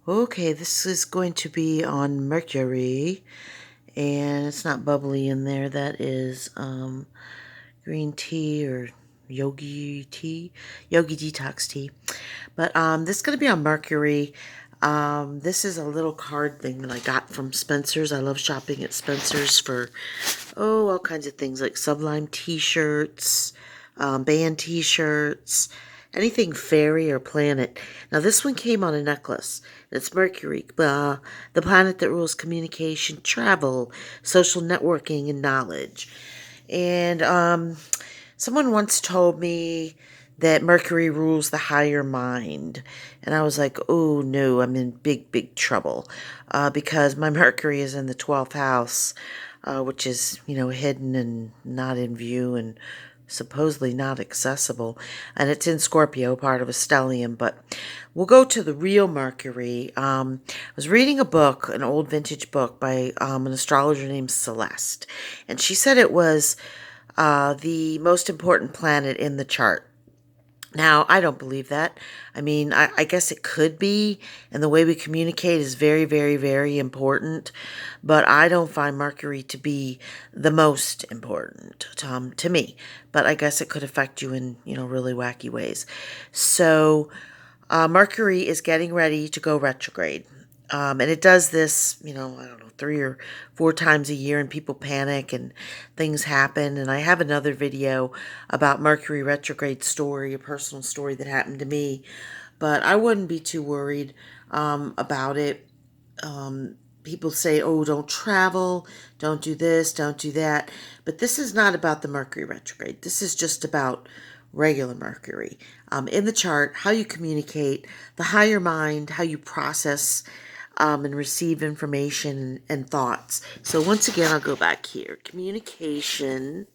Okay, this is going to be on Mercury, and it's not bubbly in there. That is green tea or yogi detox tea. But this is going to be on Mercury. This is a little card thing that I got from Spencer's. I love shopping at Spencer's for, all kinds of things like Sublime t-shirts, band t-shirts, anything fairy or planet. Now this one came on a necklace. It's Mercury, the planet that rules communication, travel, social networking, and knowledge. And someone once told me that Mercury rules the higher mind. And I was like, oh no, I'm in big, big trouble because my Mercury is in the 12th house, which is, hidden and not in view and supposedly not accessible. And it's in Scorpio, part of a stellium. But we'll go to the real Mercury. I was reading a book, an old vintage book by an astrologer named Celeste. And she said it was the most important planet in the chart. Now, I don't believe that. I mean, I guess it could be, and the way we communicate is very, very, very important, but I don't find Mercury to be the most important to me. But I guess it could affect you in, really wacky ways. So, Mercury is getting ready to go retrograde. And it does this, I don't know, 3 or 4 times a year, and people panic and things happen. And I have another video about Mercury retrograde story, a personal story that happened to me. But I wouldn't be too worried about it. People say, oh, don't travel, don't do this, don't do that. But this is not about the Mercury retrograde. This is just about regular Mercury. In the chart, how you communicate, the higher mind, how you process and receive information and thoughts. So once again, I'll go back here. Communication,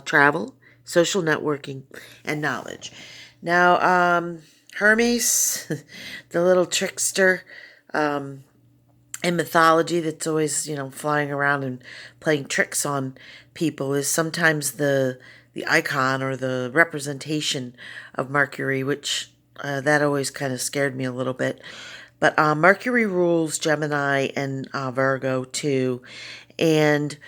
travel, social networking, and knowledge. Now, Hermes, the little trickster in mythology that's always, flying around and playing tricks on people, is sometimes the icon or the representation of Mercury, which that always kind of scared me a little bit. But Mercury rules Gemini and Virgo too. And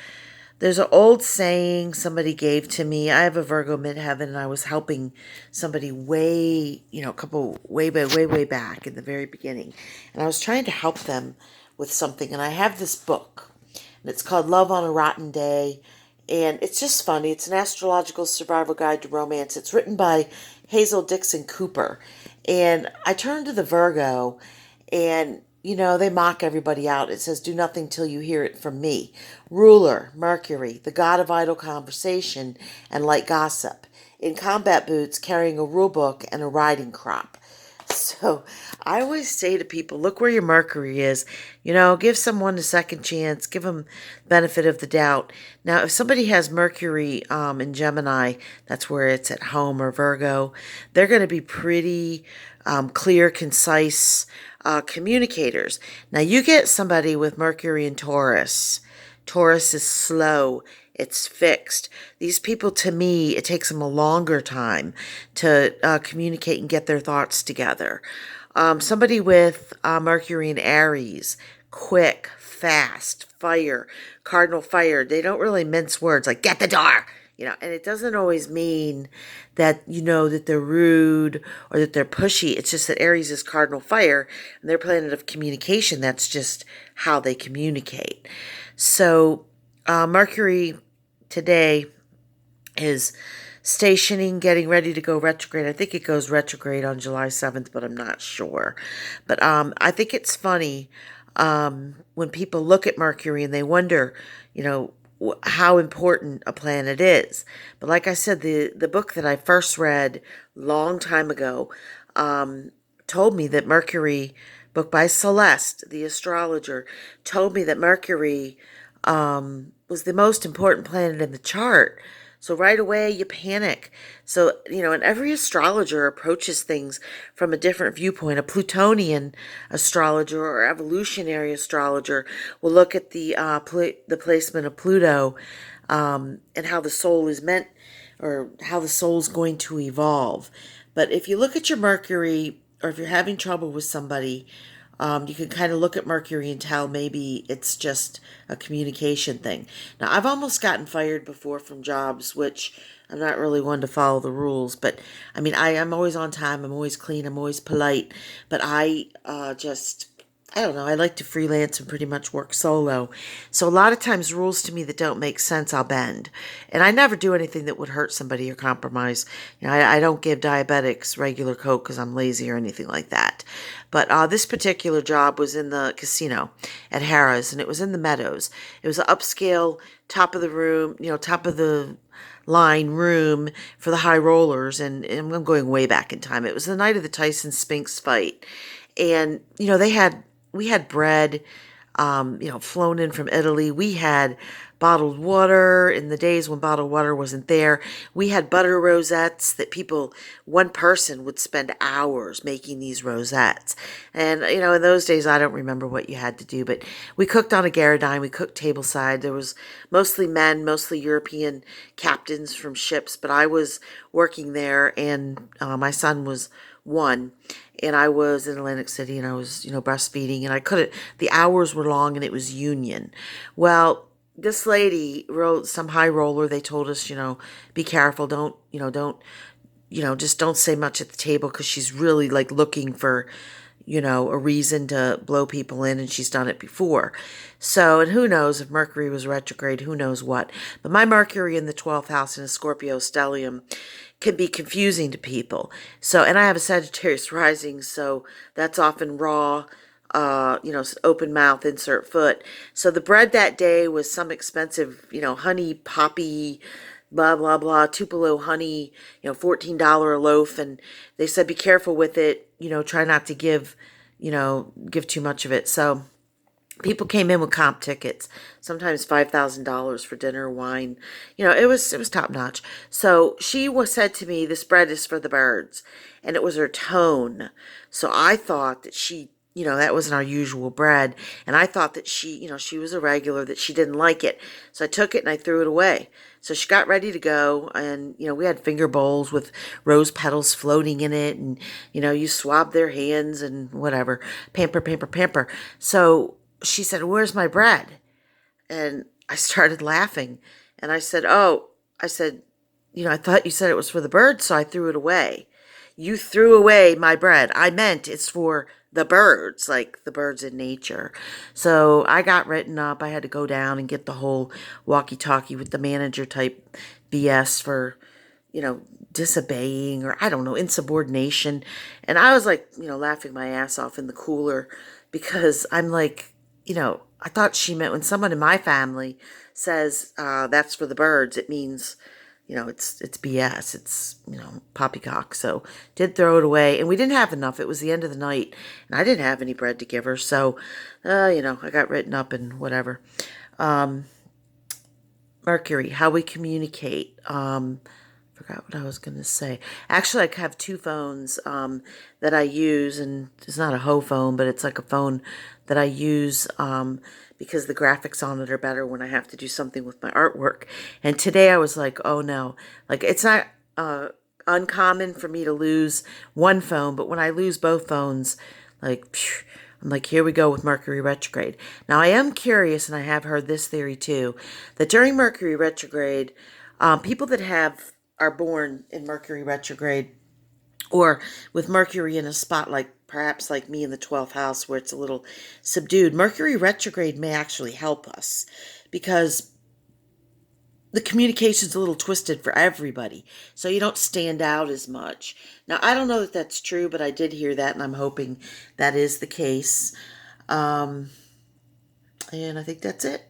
there's an old saying somebody gave to me. I have a Virgo midheaven, and I was helping somebody way, a couple, way back in the very beginning. And I was trying to help them with something. And I have this book, and it's called Love on a Rotten Day. And it's just funny. It's an astrological survival guide to romance. It's written by Hazel Dixon Cooper. And I turned to the Virgo, and, they mock everybody out. It says, do nothing till you hear it from me. Ruler, Mercury, the god of idle conversation and light gossip. In combat boots, carrying a rule book and a riding crop. So I always say to people, look where your Mercury is. Give someone a second chance. Give them benefit of the doubt. Now, if somebody has Mercury in Gemini, that's where it's at home, or Virgo, they're going to be pretty clear, concise communicators. Now, you get somebody with Mercury in Taurus. Taurus is slow. It's fixed. These people, to me, it takes them a longer time to communicate and get their thoughts together. Somebody with Mercury in Aries, quick, fast, fire, cardinal fire. They don't really mince words like, get the door. And it doesn't always mean that, that they're rude or that they're pushy. It's just that Aries is cardinal fire, and their planet of communication. That's just how they communicate. So Mercury today is stationing, getting ready to go retrograde. I think it goes retrograde on July 7th, but I'm not sure. But I think it's funny when people look at Mercury and they wonder, how important a planet is. But like I said, the book that I first read long time ago told me that Mercury, book by Celeste, the astrologer, told me that Mercury was the most important planet in the chart. So right away you panic. So, and every astrologer approaches things from a different viewpoint. A Plutonian astrologer or evolutionary astrologer will look at the placement of Pluto and how the soul is meant, or how the soul is going to evolve. But if you look at your Mercury, or if you're having trouble with somebody, You can kind of look at Mercury and tell maybe it's just a communication thing. Now, I've almost gotten fired before from jobs, which I'm not really one to follow the rules, but I mean, I am always on time, I'm always clean, I'm always polite, but I don't know, I like to freelance and pretty much work solo. So a lot of times rules to me that don't make sense, I'll bend. And I never do anything that would hurt somebody or compromise. I don't give diabetics regular Coke because I'm lazy or anything like that. But this particular job was in the casino at Harrah's, and it was in the Meadows. It was an upscale, top of the room, top of the line room for the high rollers, and I'm going way back in time. It was the night of the Tyson Spinks fight, and we had bread, flown in from Italy. We had bottled water in the days when bottled water wasn't there. We had butter rosettes that one person would spend hours making these rosettes. And, in those days, I don't remember what you had to do, but we cooked on a Garridine. We cooked tableside. There was mostly men, mostly European captains from ships, but I was working there, and my son was one, and I was in Atlantic City, and I was, breastfeeding, and the hours were long, and it was union. Well, this lady wrote some high roller. They told us, be careful. Just don't say much at the table, because she's really like looking for, a reason to blow people in, and she's done it before. So, and who knows if Mercury was retrograde, who knows what. But my Mercury in the 12th house in a Scorpio stellium can be confusing to people. So, and I have a Sagittarius rising, so that's often raw, open mouth, insert foot. So the bread that day was some expensive, honey poppy, blah, blah, blah, Tupelo honey, $14 a loaf. And they said, be careful with it, try not to give too much of it. So people came in with comp tickets, sometimes $5,000 for dinner, wine. It was top notch. So she said to me, "This bread is for the birds," and it was her tone. So I thought that that wasn't our usual bread, and I thought that she was a regular, that she didn't like it. So I took it and I threw it away. So she got ready to go, and we had finger bowls with rose petals floating in it, and you swab their hands and whatever, pamper, pamper, pamper. So she said, "Where's my bread?" And I started laughing. And I said, "Oh," I said, "I thought you said it was for the birds, so I threw it away." "You threw away my bread. I meant it's for the birds, like the birds in nature." So I got written up. I had to go down and get the whole walkie-talkie with the manager type BS for, disobeying, or I don't know, insubordination. And I was like, laughing my ass off in the cooler, because I'm like, I thought she meant when someone in my family says that's for the birds, it means, it's BS. It's, poppycock. So did throw it away, and we didn't have enough. It was the end of the night, and I didn't have any bread to give her. So, I got written up and whatever. Mercury, how we communicate. Forgot what I was going to say. Actually, I have two phones that I use, and it's not a hoe phone, but it's like a phone that I use because the graphics on it are better when I have to do something with my artwork. And today I was like, oh no, like it's not uncommon for me to lose one phone, but when I lose both phones, like, phew, I'm like, here we go with Mercury retrograde. Now, I am curious, and I have heard this theory too, that during Mercury retrograde, people that are born in Mercury retrograde, or with Mercury in a spot like perhaps like me in the 12th house where it's a little subdued, Mercury retrograde may actually help us, because the communication's a little twisted for everybody, so you don't stand out as much. Now, I don't know that that's true, but I did hear that, and I'm hoping that is the case. And I think that's it.